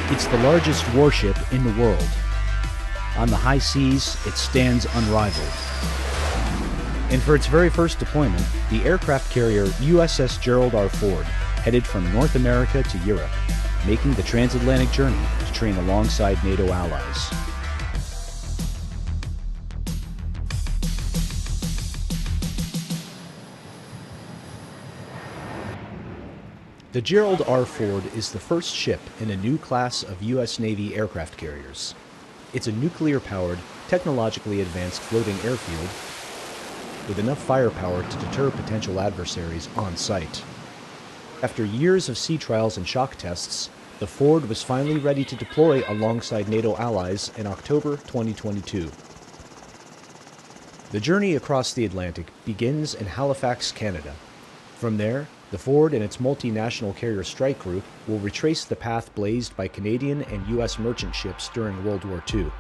It's the largest warship in the world. On the high seas, it stands unrivaled. And for its very first deployment, the aircraft carrier USS Gerald R headed from North America to Europe, making the transatlantic journey to train alongside NATO allies. The Gerald R. Ford is the first ship in a new class of U.S. Navy aircraft carriers. It's a nuclear-powered, technologically advanced floating airfield with enough firepower to deter potential adversaries on site. After years of sea trials and shock tests, the Ford was finally ready to deploy alongside NATO allies in October 2022. The journey across the Atlantic begins in Halifax, Canada. From there, the Ford and its multinational carrier strike group will retrace the path blazed by Canadian and U.S. merchant ships during World War II.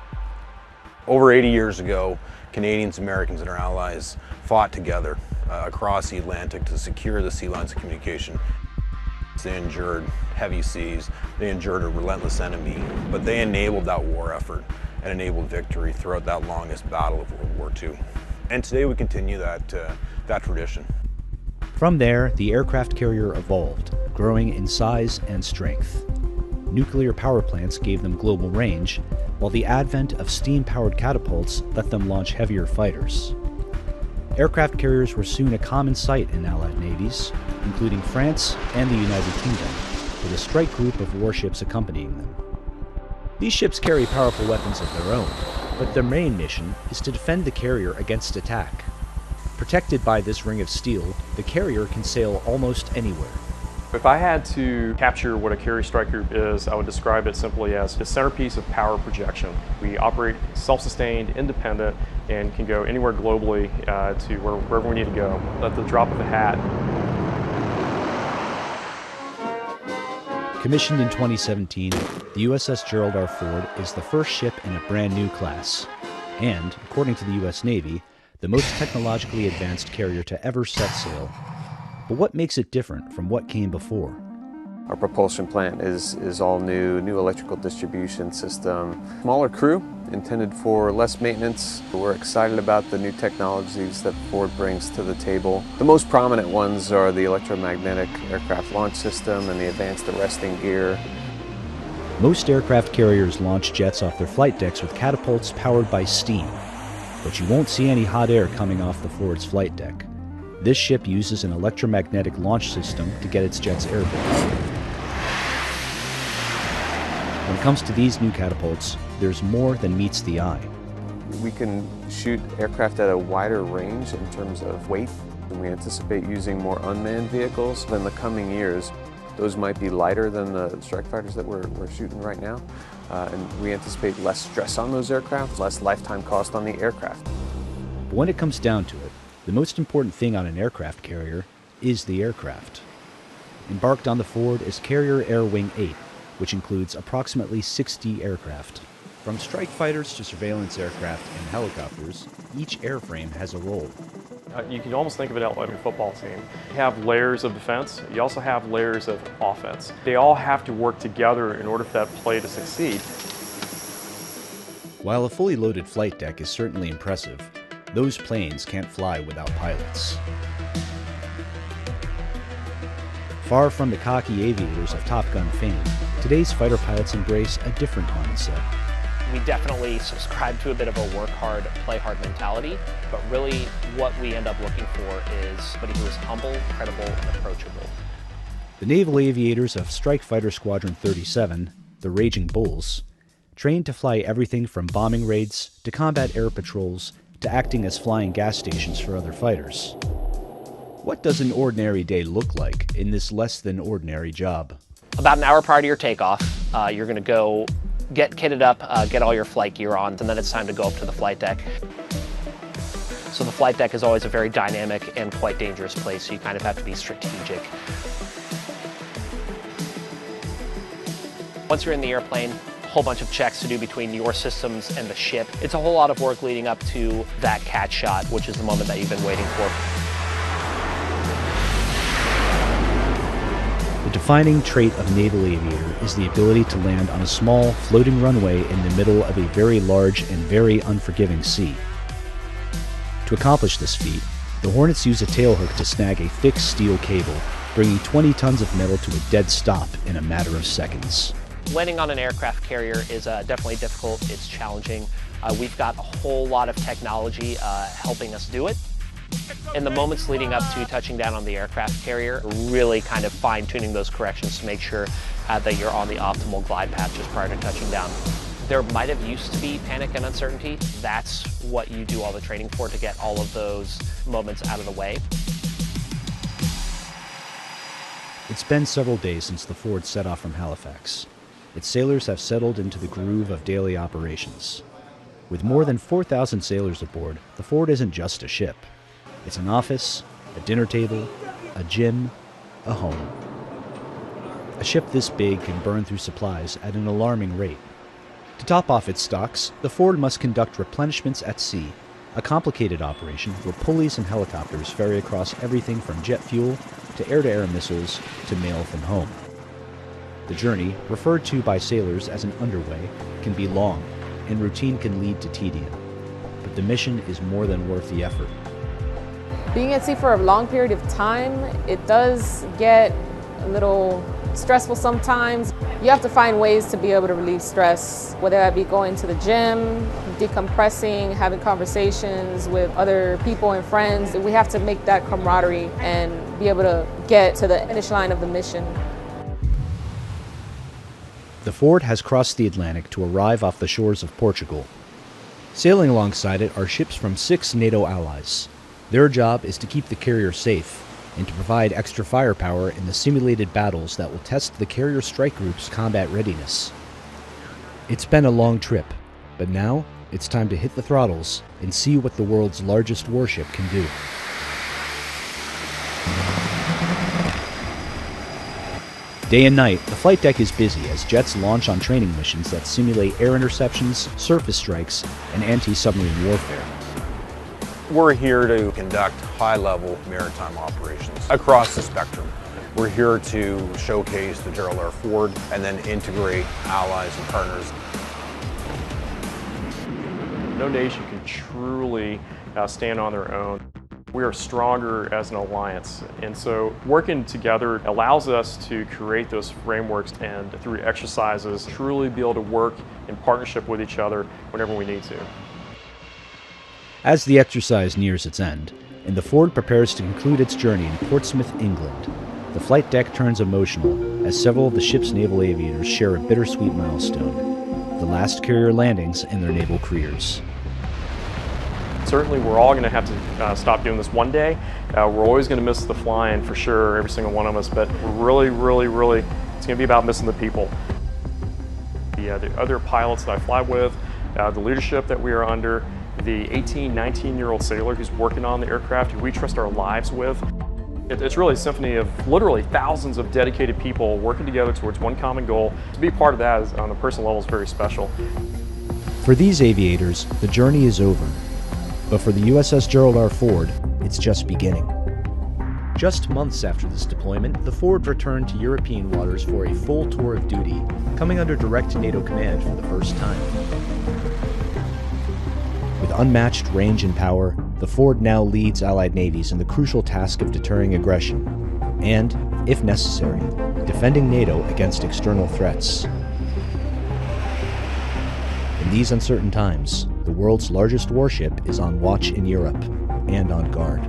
Over 80 years ago, Canadians, Americans, and our allies fought together across the Atlantic to secure the sea lines of communication. They endured heavy seas, they endured a relentless enemy, but they enabled that war effort and enabled victory throughout that longest battle of World War II. And today we continue that tradition. From there, the aircraft carrier evolved, growing in size and strength. Nuclear power plants gave them global range, while the advent of steam-powered catapults let them launch heavier fighters. Aircraft carriers were soon a common sight in Allied navies, including France and the United Kingdom, with a strike group of warships accompanying them. These ships carry powerful weapons of their own, but their main mission is to defend the carrier against attack. Protected by this ring of steel, the carrier can sail almost anywhere. If I had to capture what a carrier strike group is, I would describe it simply as the centerpiece of power projection. We operate self-sustained, independent, and can go anywhere globally to wherever we need to go at the drop of a hat. Commissioned in 2017, the USS Gerald R. is the first ship in a brand new class, and, according to the U.S. Navy, the most technologically advanced carrier to ever set sail. But what makes it different from what came before? Our propulsion plant is all new electrical distribution system. Smaller crew, intended for less maintenance. We're excited about the new technologies that Ford brings to the table. The most prominent ones are the electromagnetic aircraft launch system and the advanced arresting gear. Most aircraft carriers launch jets off their flight decks with catapults powered by steam. But you won't see any hot air coming off the Ford's flight deck. This ship uses an electromagnetic launch system to get its jets airborne. When it comes to these new catapults, there's more than meets the eye. We can shoot aircraft at a wider range in terms of weight, and we anticipate using more unmanned vehicles in the coming years. Those might be lighter than the strike fighters that we're shooting right now. And we anticipate less stress on those aircraft, less lifetime cost on the aircraft. But when it comes down to it, the most important thing on an aircraft carrier is the aircraft. Embarked on the Ford is Carrier Air Wing 8, which includes approximately 60 aircraft. From strike fighters to surveillance aircraft and helicopters, each airframe has a role. You can almost think of it like a football team. You have layers of defense, you also have layers of offense. They all have to work together in order for that play to succeed. While a fully loaded flight deck is certainly impressive, those planes can't fly without pilots. Far from the cocky aviators of Top Gun fame, today's fighter pilots embrace a different mindset. We definitely subscribe to a bit of a work hard, play hard mentality, but really what we end up looking for is somebody who is humble, credible, and approachable. The naval aviators of Strike Fighter Squadron 37, the Raging Bulls, trained to fly everything from bombing raids to combat air patrols to acting as flying gas stations for other fighters. What does an ordinary day look like in this less than ordinary job? About an hour prior to your takeoff, you're going to go get kitted up, get all your flight gear on, and then it's time to go up to the flight deck. So the flight deck is always a very dynamic and quite dangerous place, so you kind of have to be strategic. Once you're in the airplane, a whole bunch of checks to do between your systems and the ship. It's a whole lot of work leading up to that catch shot, which is the moment that you've been waiting for. The defining trait of a naval aviator is the ability to land on a small, floating runway in the middle of a very large and very unforgiving sea. To accomplish this feat, the Hornets use a tailhook to snag a thick steel cable, bringing 20 tons of metal to a dead stop in a matter of seconds. Landing on an aircraft carrier is definitely difficult. It's challenging. We've got a whole lot of technology helping us do it. In the moments leading up to touching down on the aircraft carrier, really kind of fine-tuning those corrections to make sure that you're on the optimal glide path just prior to touching down. There might have used to be panic and uncertainty. That's what you do all the training for, to get all of those moments out of the way. It's been several days since the Ford set off from Halifax. Its sailors have settled into the groove of daily operations. With more than 4,000 sailors aboard, the Ford isn't just a ship. It's an office, a dinner table, a gym, a home. A ship this big can burn through supplies at an alarming rate. To top off its stocks, the Ford must conduct replenishments at sea, a complicated operation where pulleys and helicopters ferry across everything from jet fuel to air-to-air missiles to mail from home. The journey, referred to by sailors as an underway, can be long, and routine can lead to tedium. But the mission is more than worth the effort. Being at sea for a long period of time, it does get a little stressful sometimes. You have to find ways to be able to relieve stress, whether that be going to the gym, decompressing, having conversations with other people and friends. We have to make that camaraderie and be able to get to the finish line of the mission. The Ford has crossed the Atlantic to arrive off the shores of Portugal. Sailing alongside it are ships from 6 NATO allies. Their job is to keep the carrier safe and to provide extra firepower in the simulated battles that will test the carrier strike group's combat readiness. It's been a long trip, but now it's time to hit the throttles and see what the world's largest warship can do. Day and night, the flight deck is busy as jets launch on training missions that simulate air interceptions, surface strikes, and anti-submarine warfare. We're here to conduct high-level maritime operations across the spectrum. We're here to showcase the Gerald R Ford and then integrate allies and partners. No nation can truly stand on their own. We are stronger as an alliance, and so working together allows us to create those frameworks and through exercises truly be able to work in partnership with each other whenever we need to. As the exercise nears its end, and the Ford prepares to conclude its journey in Portsmouth, England, the flight deck turns emotional as several of the ship's naval aviators share a bittersweet milestone, the last carrier landings in their naval careers. Certainly we're all going to have to stop doing this one day. We're always going to miss the flying for sure, every single one of us, but we're really, it's going to be about missing the people. The other pilots that I fly with, the leadership that we are under, the 18, 19-year-old sailor who's working on the aircraft, who we trust our lives with. It's really a symphony of literally thousands of dedicated people working together towards one common goal. To be part of that is, on a personal level, is very special. For these aviators, the journey is over. But for the USS Gerald R Ford, it's just beginning. Just months after this deployment, the Ford returned to European waters for a full tour of duty, coming under direct NATO command for the first time. With unmatched range and power, the Ford now leads Allied navies in the crucial task of deterring aggression and, if necessary, defending NATO against external threats. In these uncertain times, the world's largest warship is on watch in Europe and on guard.